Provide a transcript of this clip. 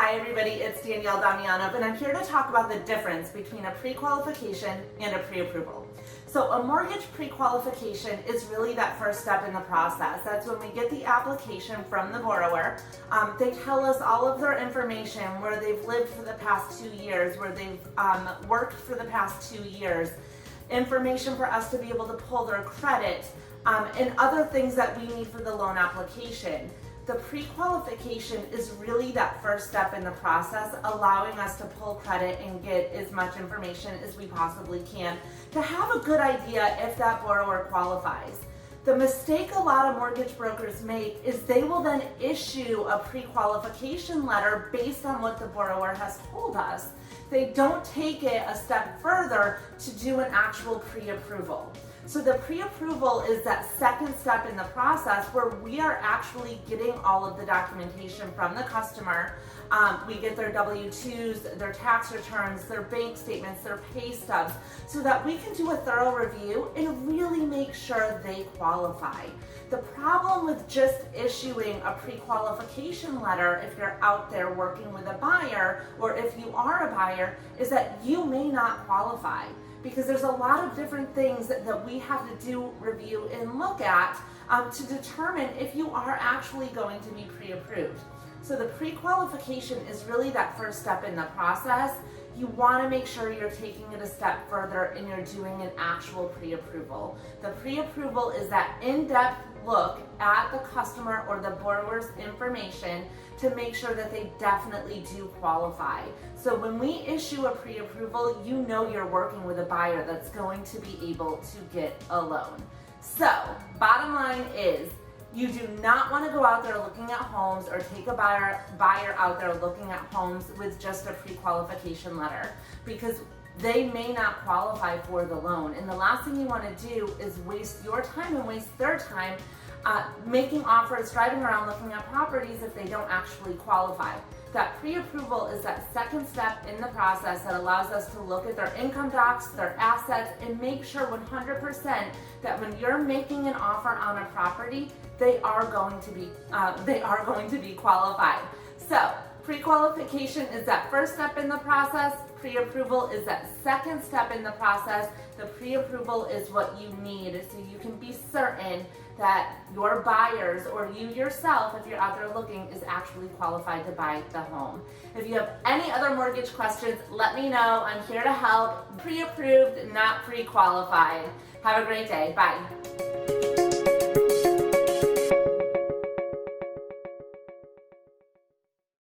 Hi everybody, it's Danielle Damianov, and I'm here to talk about the difference between a pre-qualification and a pre-approval. So a mortgage pre-qualification is really that first step in the process. That's when we get the application from the borrower. They tell us all of their information, where they've lived for the past 2 years, where they've worked for the past 2 years, information for us to be able to pull their credit, and other things that we need for the loan application. The pre-qualification is really that first step in the process, allowing us to pull credit and get as much information as we possibly can to have a good idea if that borrower qualifies. The mistake a lot of mortgage brokers make is they will then issue a pre-qualification letter based on what the borrower has told us. They don't take it a step further to do an actual pre-approval. So the pre-approval is that second step in the process where we are actually getting all of the documentation from the customer. We get their W-2s, their tax returns, their bank statements, their pay stubs, so that we can do a thorough review and really make sure they qualify. The problem with just issuing a pre-qualification letter, if you're out there working with a buyer, or if you are a buyer, is that you may not qualify, because there's a lot of different things that we have to do, review, and look at to determine if you are actually going to be pre-approved. So the pre-qualification is really that first step in the process. You want to make sure you're taking it a step further and you're doing an actual pre-approval. The pre-approval is that in-depth look at the customer or the borrower's information to make sure that they definitely do qualify. So when we issue a pre-approval, you know you're working with a buyer that's going to be able to get a loan. So bottom line is, you do not want to go out there looking at homes or take a buyer out there looking at homes with just a pre-qualification letter, because they may not qualify for the loan. And the last thing you want to do is waste your time and waste their time making offers, driving around looking at properties if they don't actually qualify. That pre-approval is that second step in the process that allows us to look at their income docs, their assets, and make sure 100% that when you're making an offer on a property, they are going to be qualified. So pre-qualification is that first step in the process. Pre-approval is that second step in the process. The pre-approval is what you need so you can be certain that your buyers or you yourself, if you're out there looking, is actually qualified to buy the home. If you have any other mortgage questions, let me know. I'm here to help. Pre-approved, not pre-qualified. Have a great day. Bye.